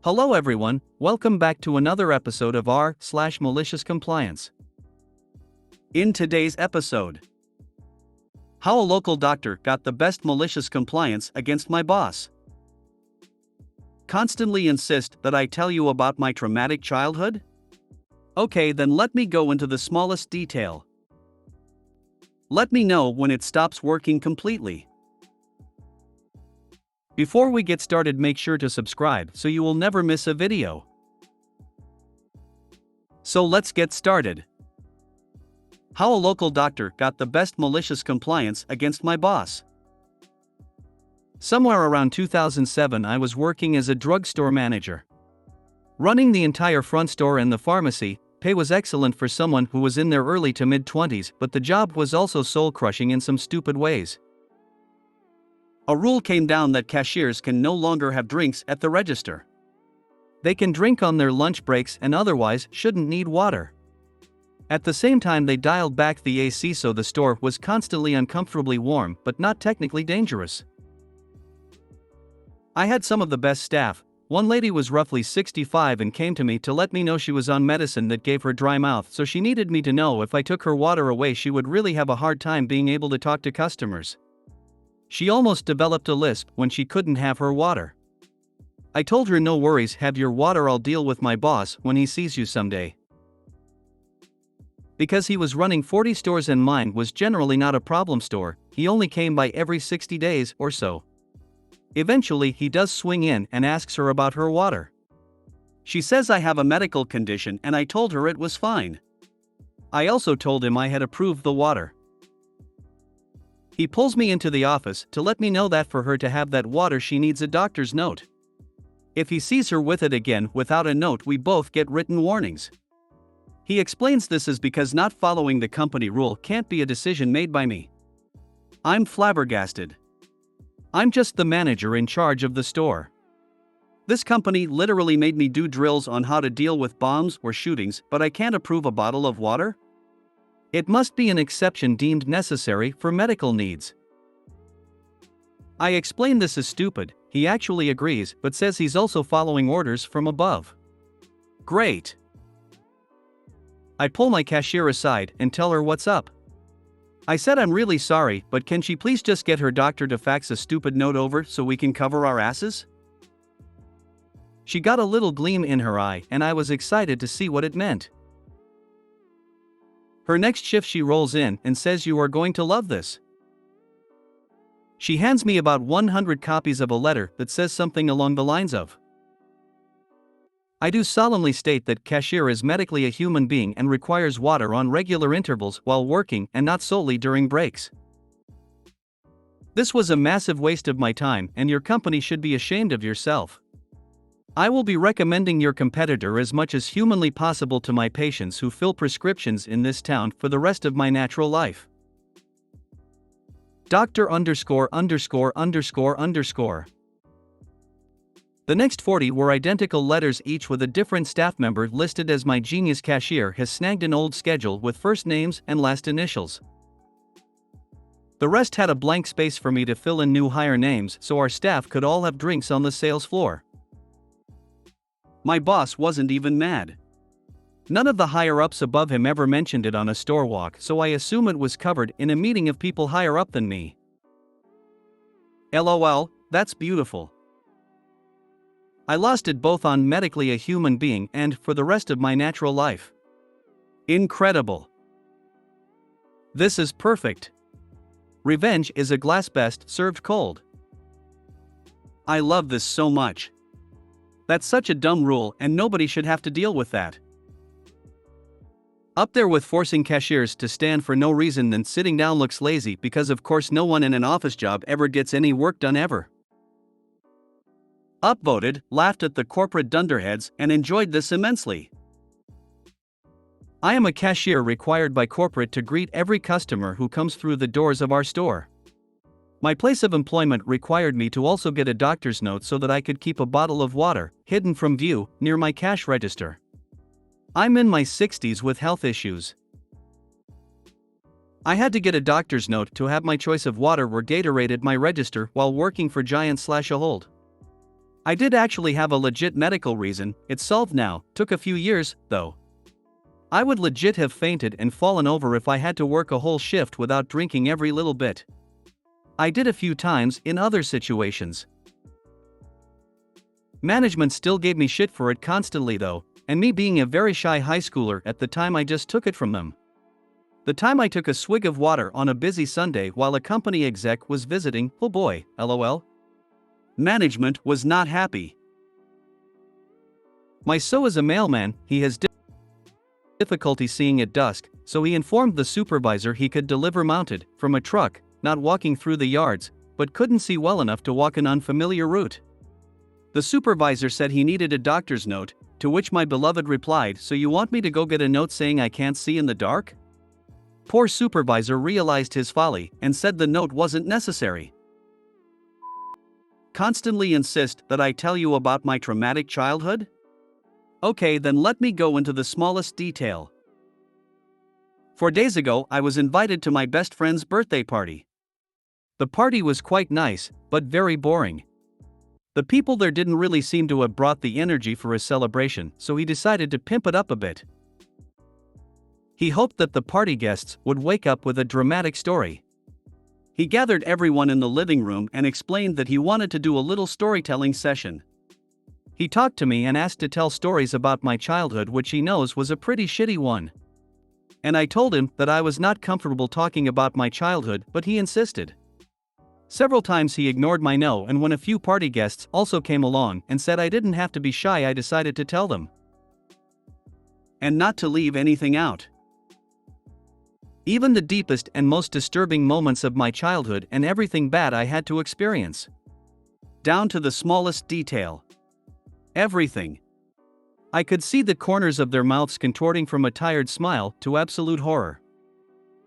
Hello everyone, welcome back to another episode of r/MaliciousCompliance. In today's episode, how a local doctor got the best malicious compliance against my boss. Constantly insist that I tell you about my traumatic childhood? Okay, then let me go into the smallest detail. Let me know when it stops working completely. Before we get started, make sure to subscribe so you will never miss a video. So let's get started. How a local doctor got the best malicious compliance against my boss. Somewhere around 2007, I was working as a drugstore manager. Running the entire front store and the pharmacy. Pay was excellent for someone who was in their early to mid-20s, but the job was also soul-crushing in some stupid ways. A rule came down that cashiers can no longer have drinks at the register. They can drink on their lunch breaks and otherwise shouldn't need water. At the same time, they dialed back the AC so the store was constantly uncomfortably warm but not technically dangerous. I had some of the best staff. One lady was roughly 65 and came to me to let me know she was on medicine that gave her dry mouth, so she needed me to know if I took her water away she would really have a hard time being able to talk to customers. She almost developed a lisp when she couldn't have her water. I told her, no worries, have your water, I'll deal with my boss when he sees you someday. Because he was running 40 stores and mine was generally not a problem store, he only came by every 60 days or so. Eventually he does swing in and asks her about her water. She says I have a medical condition and I told her it was fine. I also told him I had approved the water. He pulls me into the office to let me know that for her to have that water she needs a doctor's note. If he sees her with it again without a note, we both get written warnings. He explains this is because not following the company rule can't be a decision made by me. I'm flabbergasted. I'm just the manager in charge of the store. This company literally made me do drills on how to deal with bombs or shootings, but I can't approve a bottle of water? It must be an exception deemed necessary for medical needs. I explain this is stupid. He actually agrees, but says he's also following orders from above. Great. I pull my cashier aside and tell her what's up. I said I'm really sorry, but can she please just get her doctor to fax a stupid note over so we can cover our asses? She got a little gleam in her eye and I was excited to see what it meant. Her next shift she rolls in and says, you are going to love this. She hands me about 100 copies of a letter that says something along the lines of, I do solemnly state that cashier is medically a human being and requires water on regular intervals while working and not solely during breaks. This was a massive waste of my time and your company should be ashamed of yourself. I will be recommending your competitor as much as humanly possible to my patients who fill prescriptions in this town for the rest of my natural life. Doctor ______. The next 40 were identical letters, each with a different staff member listed as my genius cashier has snagged an old schedule with first names and last initials. The rest had a blank space for me to fill in new hire names so our staff could all have drinks on the sales floor. My boss wasn't even mad. None of the higher-ups above him ever mentioned it on a store walk, so I assume it was covered in a meeting of people higher up than me. LOL, that's beautiful. I lost it both on medically a human being and for the rest of my natural life. Incredible. This is perfect. Revenge is a glass best served cold. I love this so much. That's such a dumb rule and nobody should have to deal with that. Up there with forcing cashiers to stand for no reason, then sitting down looks lazy because of course no one in an office job ever gets any work done ever. Upvoted, laughed at the corporate dunderheads and enjoyed this immensely. I am a cashier required by corporate to greet every customer who comes through the doors of our store. My place of employment required me to also get a doctor's note so that I could keep a bottle of water, hidden from view, near my cash register. I'm in my 60s with health issues. I had to get a doctor's note to have my choice of water or Gatorade at my register while working for Giant/Ahold. I did actually have a legit medical reason. It's solved now, took a few years, though. I would legit have fainted and fallen over if I had to work a whole shift without drinking every little bit. I did a few times in other situations. Management still gave me shit for it constantly though, and me being a very shy high schooler at the time, I just took it from them. The time I took a swig of water on a busy Sunday while a company exec was visiting, oh boy, lol. Management was not happy. My so is a mailman, he has difficulty seeing at dusk, so he informed the supervisor he could deliver mounted from a truck, not walking through the yards, but couldn't see well enough to walk an unfamiliar route. The supervisor said he needed a doctor's note, to which my beloved replied, "So you want me to go get a note saying I can't see in the dark?" Poor supervisor realized his folly and said the note wasn't necessary. Constantly insist that I tell you about my traumatic childhood? Okay, then let me go into the smallest detail. 4 days ago, I was invited to my best friend's birthday party. The party was quite nice, but very boring. The people there didn't really seem to have brought the energy for his celebration, so he decided to pimp it up a bit. He hoped that the party guests would wake up with a dramatic story. He gathered everyone in the living room and explained that he wanted to do a little storytelling session. He talked to me and asked to tell stories about my childhood, which he knows was a pretty shitty one. And I told him that I was not comfortable talking about my childhood, but he insisted. Several times he ignored my no, and when a few party guests also came along and said I didn't have to be shy, I decided to tell them. And not to leave anything out. Even the deepest and most disturbing moments of my childhood and everything bad I had to experience. Down to the smallest detail. Everything. I could see the corners of their mouths contorting from a tired smile to absolute horror.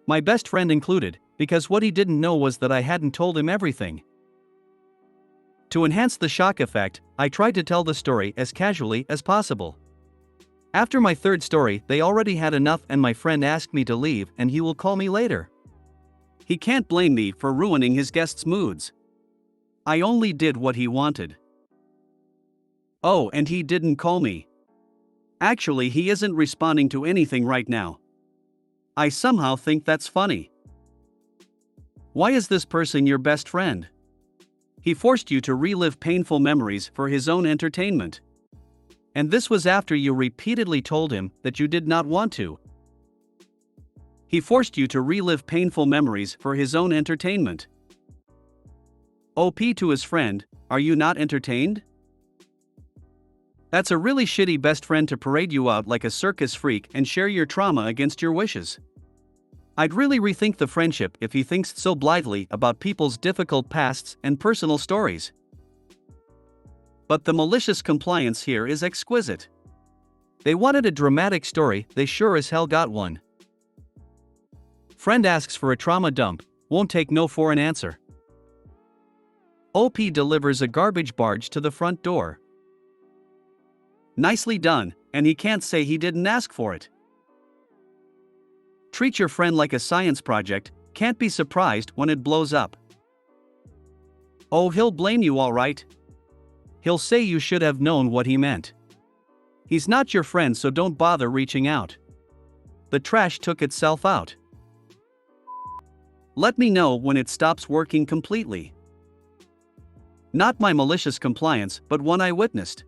My best friend included, because what he didn't know was that I hadn't told him everything. To enhance the shock effect, I tried to tell the story as casually as possible. After my third story, they already had enough and my friend asked me to leave and he will call me later. He can't blame me for ruining his guests' moods. I only did what he wanted. Oh, and he didn't call me. Actually, he isn't responding to anything right now. I somehow think that's funny. Why is this person your best friend? He forced you to relive painful memories for his own entertainment. And this was after you repeatedly told him that you did not want to. He forced you to relive painful memories for his own entertainment. OP to his friend, are you not entertained? That's a really shitty best friend to parade you out like a circus freak and share your trauma against your wishes. I'd really rethink the friendship if he thinks so blithely about people's difficult pasts and personal stories. But the malicious compliance here is exquisite. They wanted a dramatic story, they sure as hell got one. Friend asks for a trauma dump, won't take no for an answer. OP delivers a garbage barge to the front door. Nicely done, and he can't say he didn't ask for it. Treat your friend like a science project, can't be surprised when it blows up. Oh, he'll blame you all right. He'll say you should have known what he meant. He's not your friend, so don't bother reaching out. The trash took itself out. Let me know when it stops working completely. Not my malicious compliance, but one I witnessed.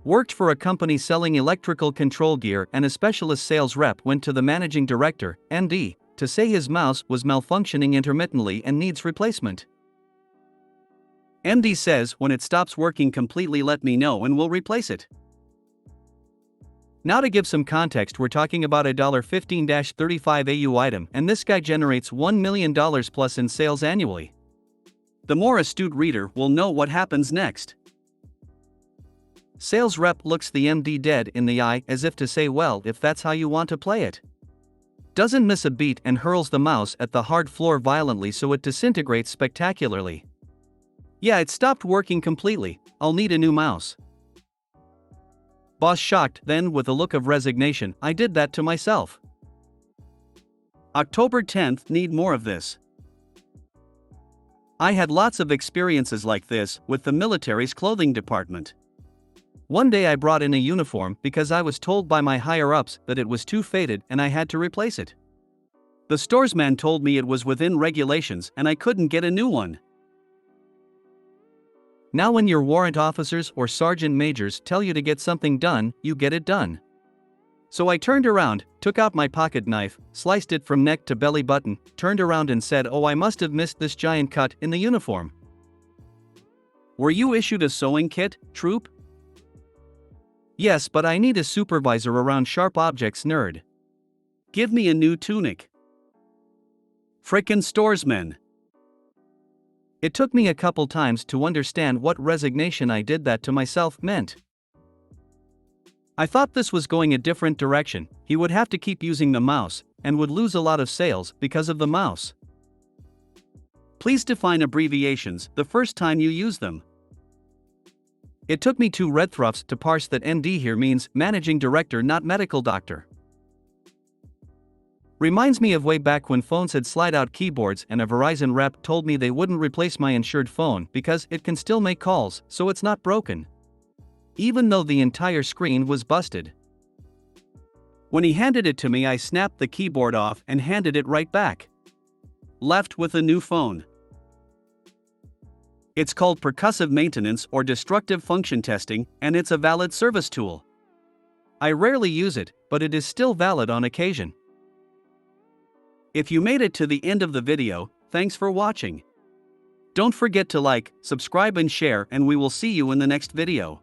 Worked for a company selling electrical control gear and a specialist sales rep went to the managing director, MD, to say his mouse was malfunctioning intermittently and needs replacement. MD says when it stops working completely let me know and we'll replace it. Now to give some context, we're talking about a $15-35 AU item and this guy generates $1 million plus in sales annually. The more astute reader will know what happens next. Sales rep looks the MD dead in the eye as if to say, well, if that's how you want to play it. Doesn't miss a beat and hurls the mouse at the hard floor violently so it disintegrates spectacularly. Yeah, it stopped working completely, I'll need a new mouse. Boss shocked, then with a look of resignation, I did that to myself. October 10th, need more of this. I had lots of experiences like this with the military's clothing department. One day I brought in a uniform because I was told by my higher-ups that it was too faded and I had to replace it. The storesman told me it was within regulations and I couldn't get a new one. Now when your warrant officers or sergeant majors tell you to get something done, you get it done. So I turned around, took out my pocket knife, sliced it from neck to belly button, turned around and said, "Oh, I must have missed this giant cut in the uniform." Were you issued a sewing kit, troop? Yes, but I need a supervisor around sharp objects, nerd. Give me a new tunic. Frickin' storesman. It took me a couple times to understand what resignation I did that to myself meant. I thought this was going a different direction. He would have to keep using the mouse, and would lose a lot of sales because of the mouse. Please define abbreviations the first time you use them. It took me 2 red thruffs to parse that MD here means managing director, not medical doctor. Reminds me of way back when phones had slide-out keyboards and a Verizon rep told me they wouldn't replace my insured phone because it can still make calls, so it's not broken. Even though the entire screen was busted. When he handed it to me, I snapped the keyboard off and handed it right back. Left with a new phone. It's called percussive maintenance or destructive function testing, and it's a valid service tool. I rarely use it, but it is still valid on occasion. If you made it to the end of the video, thanks for watching. Don't forget to like, subscribe and share, and we will see you in the next video.